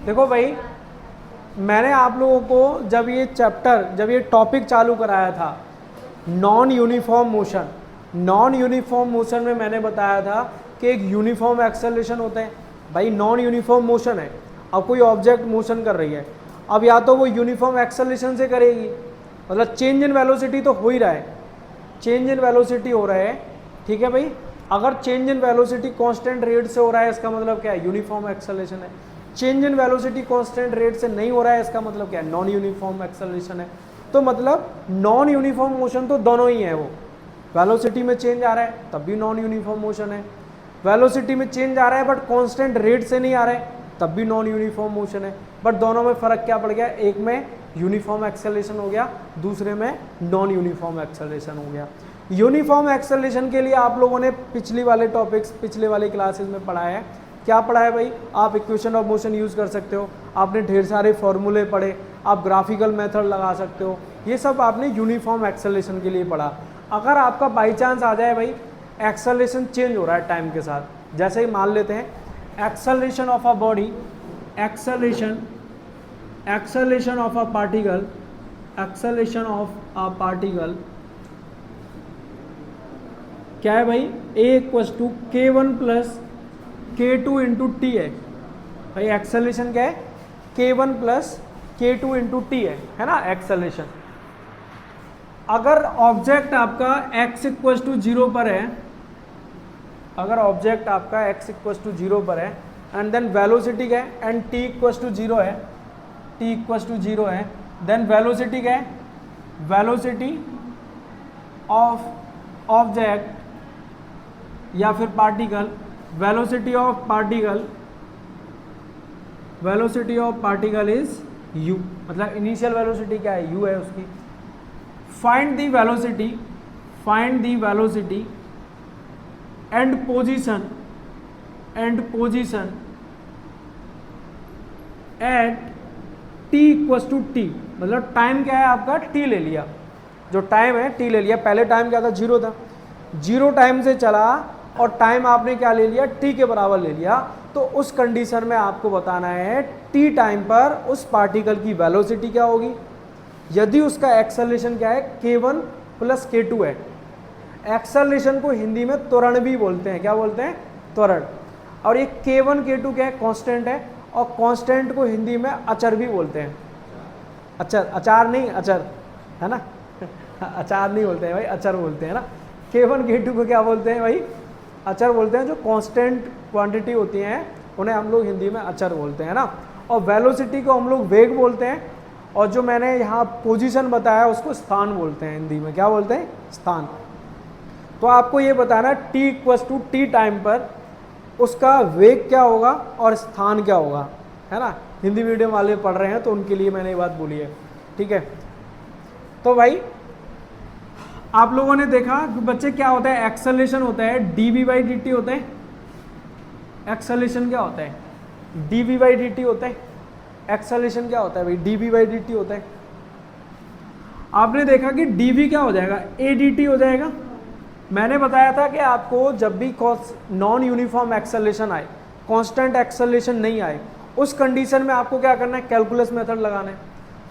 देखो भाई, मैंने आप लोगों को जब ये टॉपिक चालू कराया था non uniform motion, non uniform motion में मैंने बताया था कि एक यूनिफॉर्म एक्सेलरेशन होता है। भाई नॉन यूनिफॉर्म मोशन है, अब कोई ऑब्जेक्ट मोशन कर रही है, अब या तो वो यूनिफॉर्म एक्सेलरेशन से करेगी, मतलब चेंज इन वेलोसिटी तो हो ही रहा है, चेंज इन वेलोसिटी हो रहा है, ठीक है भाई। अगर change in velocity constant rate से हो रहा है इसका मतलब क्या है, यूनिफॉर्म एक्सेलरेशन है। Change in velocity constant rate से नहीं हो रहा है इसका मतलब क्या है, नॉन यूनिफॉर्म एक्सेलरेशन है। तो मतलब नॉन यूनिफॉर्म मोशन तो दोनों ही है, वो वेलोसिटी में चेंज आ रहा है तब भी नॉन यूनिफॉर्म मोशन है, वेलोसिटी में चेंज आ रहा है बट कांस्टेंट रेट से नहीं आ रहा है तब भी नॉन यूनिफॉर्म मोशन है। बट दोनों में फ़र्क क्या पड़ गया, एक में यूनिफॉर्म एक्सेलरेशन हो गया, दूसरे में नॉन यूनिफॉर्म एक्सेलरेशन हो गया। यूनिफॉर्म एक्सेलरेशन के लिए आप लोगों ने पिछले वाले क्लासेस में पढ़ा है, क्या पढ़ा है भाई, आप इक्वेशन ऑफ मोशन यूज़ कर सकते हो, आपने ढेर सारे फॉर्मूले पढ़े, आप ग्राफिकल मेथड लगा सकते हो, ये सब आपने यूनिफॉर्म एक्सेलरेशन के लिए पढ़ा। अगर आपका बाई चांस आ जाए भाई एक्सेलरेशन चेंज हो रहा है टाइम के साथ, जैसे ही मान लेते हैं acceleration of a body, acceleration of a particle, acceleration of a particle क्या है भाई, a equals to k1 plus k2 into t है। भाई एक्सेलरेशन क्या है, k1 plus k2 into t है ना एक्सेलरेशन। अगर ऑब्जेक्ट आपका x इक्वल्स टू 0 पर है, अगर ऑब्जेक्ट आपका x इक्वल्स टू 0 पर है एंड देन वेलोसिटी क्या है, एंड t इक्वल्स टू 0 है, t इक्वल्स टू 0 है, देन वेलोसिटी क्या है, वेलोसिटी ऑफ ऑब्जेक्ट या फिर particle, velocity of particle is u, मतलब इनिशियल वेलोसिटी क्या है, u है उसकी। Find the velocity and position at t equals to t, मतलब टाइम क्या है आपका, t ले लिया, जो टाइम है t ले लिया, पहले टाइम क्या था, 0 था, 0 टाइम से चला और टाइम आपने क्या ले लिया, t के बराबर ले लिया। तो उस कंडीशन में आपको बताना है t टाइम पर उस पार्टिकल की वेलोसिटी क्या होगी, यदि उसका एक्सेलरेशन क्या है, k1 प्लस k2 है। एक्सेलरेशन को हिंदी में त्वरण भी बोलते हैं, क्या बोलते हैं, त्वरण। और ये k1 k2 क्या है, कांस्टेंट है, और कांस्टेंट को हिंदी में अचर भी बोलते हैं, अचार नहीं, अचर है ना अचार नहीं बोलते हैं भाई, अचर बोलते हैं ना। k1 k2 को क्या बोलते हैं भाई, अचर बोलते हैं। जो कांस्टेंट क्वांटिटी होती हैं उन्हें हम लोग हिंदी में अचर बोलते हैं ना। और वेलोसिटी को हम लोग वेग बोलते हैं, और जो मैंने यहाँ पोजीशन बताया उसको स्थान बोलते हैं, हिंदी में क्या बोलते हैं, स्थान। तो आपको ये बताना t equals to t time पर उसका वेग क्या होगा और स्थान क्या होगा, है ना। हिंदी मीडियम वाले पढ़ रहे हैं तो उनके लिए मैंने ये बात बोली है, ठीक है। तो भाई आप लोगों ने देखा कि बच्चे क्या होता है, एक्सेलरेशन होता है dv/dt होता है, एक्सेलरेशन क्या होता है, dv/dt होता है, एक्सेलरेशन क्या होता है भाई, dv/dt होता है। आपने देखा कि dv क्या हो जाएगा, adt हो जाएगा। मैंने बताया था कि आपको जब भी नॉन यूनिफॉर्म एक्सेलरेशन आए, कांस्टेंट एक्सेलरेशन नहीं आए, उस कंडीशन में आपको क्या करना है, कैलकुलस मेथड लगाना है।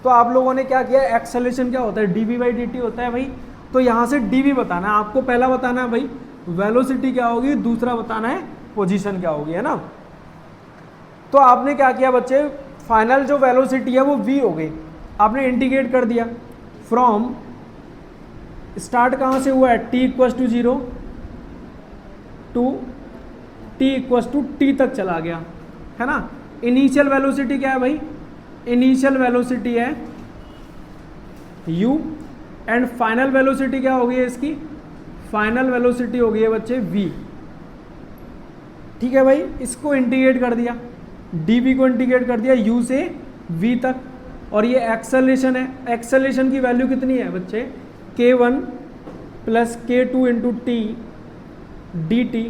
तो आप लोगों ने क्या किया, एक्सेलरेशन क्या होता है, dv/dt होता है भाई। तो यहाँ से dv बताना है आपको, पहला बताना है भाई वेलोसिटी क्या होगी, दूसरा बताना है पोजीशन क्या होगी, है ना। तो आपने क्या किया बच्चे, फाइनल जो वेलोसिटी है वो v हो गई, आपने इंटीग्रेट कर दिया फ्रॉम, स्टार्ट कहाँ से हुआ है, t equals to 0 to t equals to t तक चला गया, है ना। इनिशियल वेलोसिटी क्या है भाई, इनिशियल वेलोसिटी है u, एंड फाइनल वेलोसिटी क्या होगी इसकी, फाइनल वेलोसिटी हो गई है बच्चे v, ठीक है भाई। इसको इंटीग्रेट कर दिया, dv को इंटीग्रेट कर दिया u से v तक, और ये एक्सेलरेशन है, एक्सेलरेशन की वैल्यू कितनी है बच्चे, k1 plus k2 into T dt,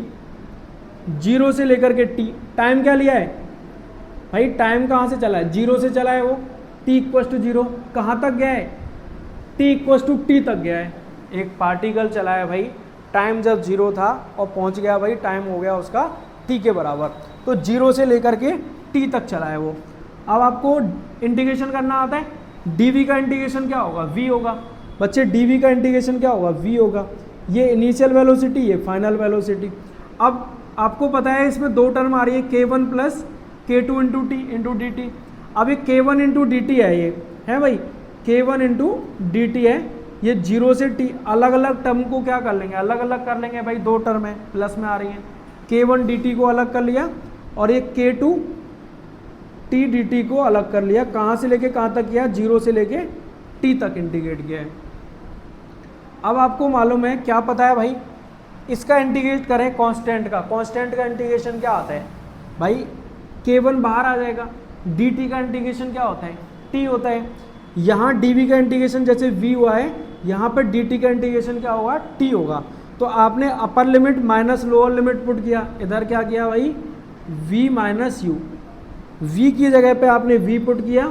0 से लेकर के t, टाइम क्या लिया है भाई, टाइम कहाँ से चला है, 0 से चला है वो, t इक्वल्स टू 0, कहाँ तक गया है, t इक्वल्स टू टी तक गया है। एक पार्टिकल चला है भाई, टाइम जब 0 था और पहुँच गया भाई, टाइम हो गया उसका t के बराबर, तो 0 से लेकर के t तक चला है वो। अब आपको इंटीग्रेशन करना आता है, dv का इंटीग्रेशन क्या होगा, v होगा बच्चे, dv का इंटीग्रेशन क्या होगा, v होगा। ये इनिशियल वेलोसिटी, ये फाइनल वेलोसिटी। अब आपको पता है इसमें दो टर्म आ रही है, k1 plus k2 into T into D T. अब ये k1 इंटू डी टी है, ये है भाई k1 इंटू डी टी है, ये 0 से t, अलग अलग टर्म को क्या कर लेंगे, अलग अलग कर लेंगे भाई, दो टर्म है प्लस में आ रही है, k1 dt को अलग कर लिया और ये k2 t dt को अलग कर लिया। कहाँ से लेके कहाँ तक किया, 0 से लेके t तक इंटीग्रेट किया है। अब आपको मालूम है क्या पता है भाई, इसका इंटीग्रेट करें कांस्टेंट का, कांस्टेंट का इंटीग्रेशन क्या आता है भाई, k1 बाहर आ जाएगा, dt का इंटीग्रेशन क्या होता है, t होता है। यहाँ dv का इंटीग्रेशन जैसे v हुआ है, यहाँ पर dt का इंटीग्रेशन क्या होगा, t होगा। तो आपने upper limit minus lower limit put किया, इधर क्या किया भाई, v माइनस यू, v की जगह पे आपने v पुट किया,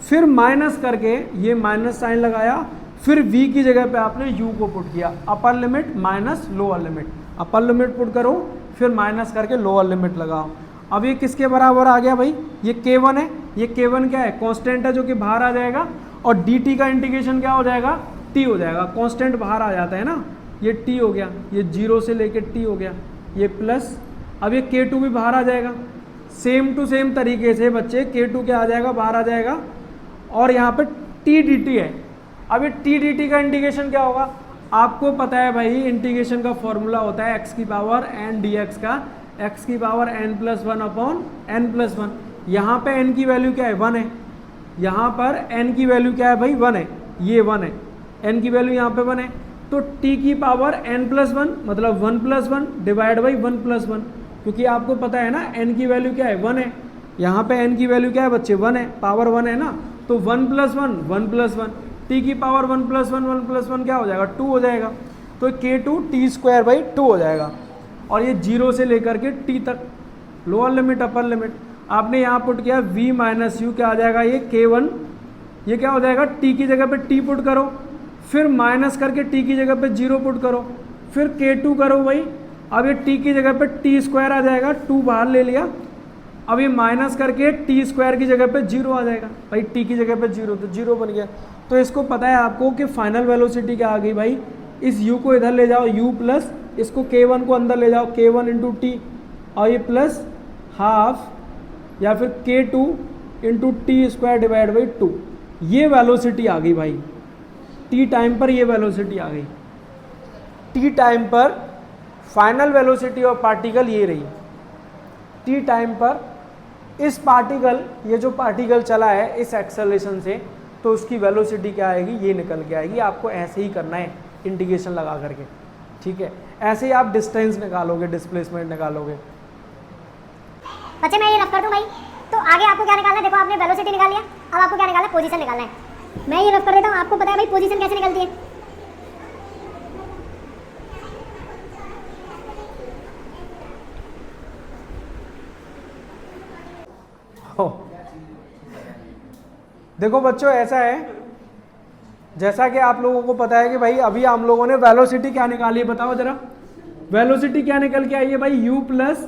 फिर माइनस करके ये माइनस साइन लगाया, फिर v की जगह पे आपने u को पुट किया, upper limit minus lower limit, upper limit put करो फिर माइनस करके लोअर लिमिट लगाओ। अब ये किसके बराबर आ गया भाई, ये k1 है, ये k1 क्या है, कांस्टेंट है जो कि बाहर आ जाएगा, और dt का इंटीग्रेशन क्या हो जाएगा, t हो जाएगा, कांस्टेंट बाहर आ जाता है ना, ये t हो गया, ये 0 से लेके t हो गया, ये प्लस, अब ये k2 भी बाहर आ जाएगा, सेम टू सेम तरीके से बच्चे k2 क्या आ जाएगा, बाहर आ जाएगा, और यहाँ पे t dt है। अब ये t dt का इंटीग्रेशन क्या होगा, आपको पता है भाई इंटीग्रेशन का फॉर्मूला होता है x की पावर n dx का, x की पावर n+1 अपॉन n+1। यहाँ पे n की वैल्यू क्या है, 1 है, यहाँ पर n की वैल्यू क्या है भाई, 1 है, ये 1 है, n की वैल्यू यहाँ पे 1 है, तो t की पावर n+1 मतलब 1+1 डिवाइड बाई 1+1, क्योंकि आपको पता है ना n की वैल्यू क्या है, 1 है, यहाँ पे n की वैल्यू क्या है बच्चे, 1 है, पावर 1 है ना, तो 1+1 1+1, t की पावर 1+1 1+1 क्या हो जाएगा, 2 हो जाएगा, तो k2 t²/2 हो जाएगा। और ये 0 से लेकर के t तक, लोअर लिमिट अपर लिमिट, आपने यहाँ पुट किया v माइनस यू, क्या आ जाएगा ये k1, ये क्या हो जाएगा, t की जगह पे t पुट करो, फिर माइनस करके t की जगह पे 0 पुट करो, फिर k2 करो भाई, अब ये t की जगह पे t² आ जाएगा, 2 बाहर ले लिया, अब ये माइनस करके t² की जगह पे 0 आ जाएगा भाई, t की जगह पे 0, तो 0 बन गया। तो इसको पता है आपको कि फाइनल वेलोसिटी क्या आ गई भाई, इस u को इधर ले जाओ u प्लस, इसको k1 को अंदर ले जाओ k1 इंटू टी, और ये प्लस हाफ या फिर k2 into t² divide by 2, ये वेलोसिटी आ गई भाई, t टाइम पर ये वेलोसिटी आ गई। t टाइम पर फाइनल वेलोसिटी ऑफ पार्टिकल ये रही, t टाइम पर इस पार्टिकल, ये जो पार्टिकल चला है इस एक्सेलरेशन से, तो उसकी वेलोसिटी क्या आएगी, ये निकल के आएगी। आपको ऐसे ही करना है इंटीग्रेशन लगा करके, ठीक है, ऐसे ही आप डिस्टेंस निकालोगे, डिस्प्लेसमेंट निकालोगे। बच्चे मैं ये रफ कर दूं भाई, तो आगे आपको क्या निकालना है, देखो आपने वेलोसिटी निकाल लिया, अब आपको क्या निकालना है, पोजीशन निकालना है। मैं ये रफ कर देता हूँ, आपको पता है भाई पोजीशन कैसे निकलती है, देखो बच्चों ऐसा है, जैसा कि आप लोगों को पता है कि भाई अभी हम लोगों ने वेलोसिटी क्या निकाली है, बताओ जरा, वेलोसिटी क्या निकल के आई है भाई, u plus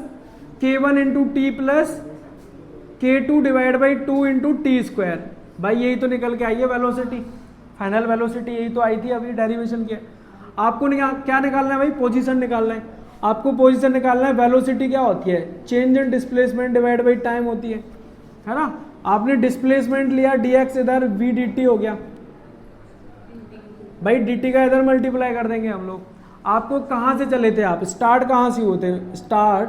k1 into T plus k2 divide by 2 into t², भाई यही तो निकल के आई है वेलोसिटी, फाइनल वेलोसिटी यही तो आई थी अभी डेरिवेशन के। आपको क्या निकालना है भाई, पोजीशन निकालना है, आपको पोजीशन निकालना है। वेलोसिटी क्या होती है, change in displacement divide by time होती है ना। आपने डिस्प्लेसमेंट लिया dx, इधर v dt हो गया भाई, dt का इधर मल्टीप्लाई कर देंगे हम लोग। आपको कहाँ से चले थे, आप स्टार्ट कहाँ से होते हैं, स्टार्ट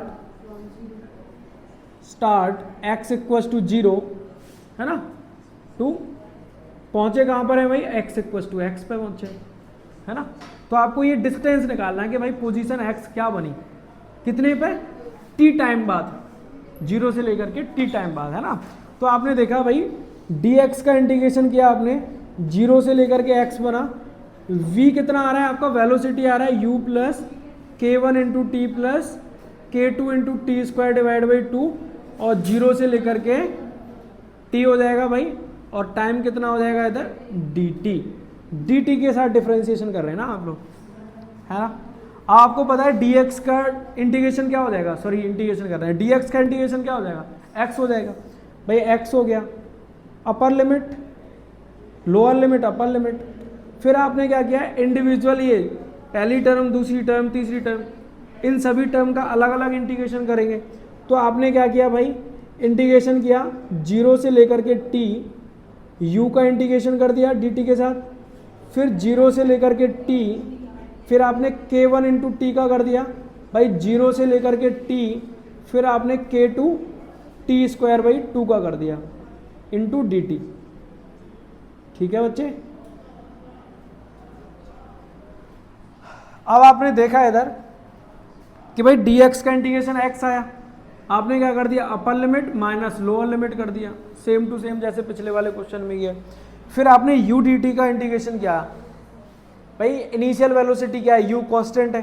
x इक्वस टू 0 है ना, टू पहुँचे कहाँ पर है भाई, x इक्वस टू x पे पहुँचे, है ना। तो आपको ये डिस्टेंस निकालना है कि भाई पोजीशन x क्या बनी, कितने पे, t टाइम बाद, 0 से लेकर के t टाइम बाद, है ना। तो आपने देखा भाई dx का इंटीग्रेशन किया आपने, 0 से लेकर के x बना, v कितना आ रहा है आपका, वेलोसिटी आ रहा है u plus k1 into T plus k2 into t² divide by 2, और 0 से लेकर के t हो जाएगा भाई, और टाइम कितना हो जाएगा इधर dt के साथ डिफ्रेंशिएशन कर रहे हैं ना आप लोग, है ना। आपको पता है dx का इंटीग्रेशन क्या हो जाएगा, सॉरी इंटीग्रेशन कर रहे हैं, dx का इंटीग्रेशन क्या हो जाएगा, x हो जाएगा। भाई x हो गया, upper limit, lower limit, upper limit. फिर आपने क्या किया, इंडिविजुअल ये पहली टर्म, दूसरी टर्म, तीसरी टर्म, इन सभी टर्म का अलग अलग इंटीग्रेशन करेंगे। तो आपने क्या किया भाई, इंटीग्रेशन किया 0 से लेकर के t, u का इंटीग्रेशन कर दिया dt के साथ, फिर 0 से लेकर के t, फिर आपने k1 इंटू टी का कर दिया भाई 0 से लेकर के t, फिर आपने k2 t स्क्वायर बाई 2 का कर दिया इंटू dt। ठीक है बच्चे। अब आपने देखा इधर कि भाई dx का इंटीग्रेशन x आया, आपने क्या कर दिया, upper limit minus lower limit कर दिया, सेम टू सेम जैसे पिछले वाले क्वेश्चन में किया। फिर आपने u dt का इंटीग्रेशन किया, भाई इनिशियल वेलोसिटी क्या है, u कांस्टेंट है,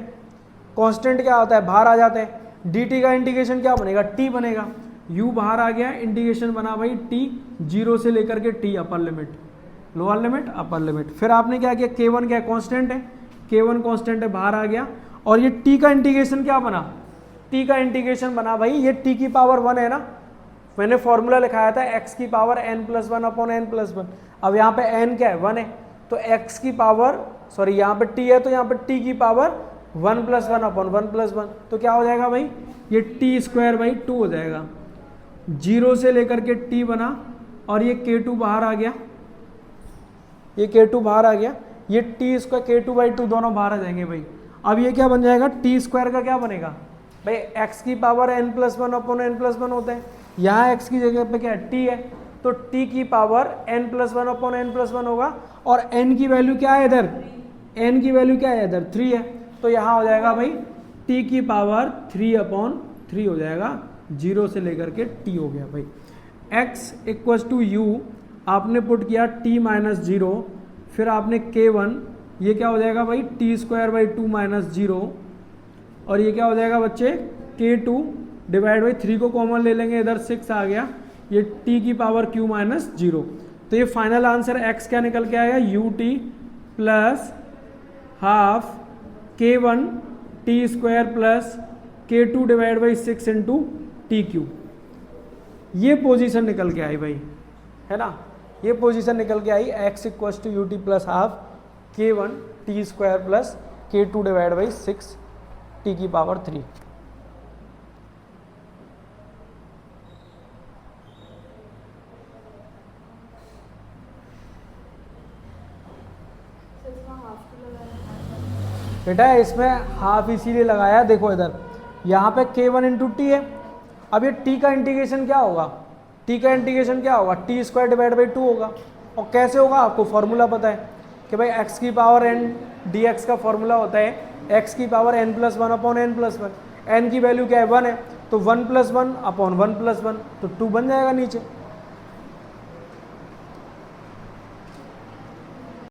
कांस्टेंट क्या होता है, बाहर आ जाता है, dt का इंटीग्रेशन क्या बनेगा, t बनेगा, u बाहर आ गया, इंटीग्रेशन बना भाई t 0 से लेकर के t, upper limit, lower limit, upper limit. फिर आपने क्या किया, k1 क्या कांस्टेंट है, k1 कांस्टेंट है, बाहर आ गया, और ये t का इंटीग्रेशन क्या बना, t का इंटीग्रेशन बना भाई ये t की पावर 1 है ना, मैंने फॉर्मूला लिखाया था x की power n plus 1 upon n plus 1। अब यहाँ पे n क्या है, 1 है, तो x की पावर, सॉरी यहाँ पे t है तो यहाँ पे t की पावर 1 प्लस 1 अपॉन 1 प्लस 1, तो क्या हो जाएगा भाई, ये t स्क्वायर बाई 2 हो जाएगा। 0 से लेकर के t बना, और ये k2 बाहर आ गया, ये k2 बाहर आ गया, ये t स्क्वायर k2 बाई 2 दोनों बाहर आ जाएंगे भाई। अब ये क्या बन जाएगा, t स्क्वायर का क्या बनेगा भाई, x की power n plus 1 upon n plus 1 होता है, यहाँ x की जगह पे क्या है, t है, तो t की power n plus 1 upon n plus 1 होगा, और n की वैल्यू क्या है इधर, n की वैल्यू क्या है इधर 3 है, तो यहाँ हो जाएगा भाई t की पावर 3 अपॉन 3 हो जाएगा, 0 से लेकर के t हो गया भाई। x इक्वस टू u आपने पुट किया t माइनस 0, फिर आपने k1, ये क्या हो जाएगा भाई, t स्क्वायर बाई 2 माइनस 0, और ये क्या हो जाएगा बच्चे, k2 डिवाइड बाई 3 को कॉमन ले लेंगे, इधर 6 आ गया, ये t की पावर q माइनस 0। तो ये फाइनल आंसर x क्या निकल के आएगा, ut plus half k1 t square plus k2 divide by 6 into T Q. ये पोजीशन निकल के आई भाई, है ना, ये पोजीशन निकल के आई, x equals to ut plus half k1 t square plus k2 divide by 6 t की पावर 3। बेटा इसमें हाफ इसीलिए लगाया, देखो इधर यहाँ पे k1 इंटू टी है, अब ये t का इंटीग्रेशन क्या होगा, t का इंटीग्रेशन क्या होगा, t स्क्वायर डिवाइड बाई 2 होगा, और कैसे होगा आपको फॉर्मूला पता है कि भाई x की पावर n dx का फॉर्मूला होता है x की power n plus 1 upon n plus 1, n की वैल्यू क्या है 1 है, तो 1 प्लस 1 अपॉन 1 प्लस 1, तो 2 बन जाएगा नीचे।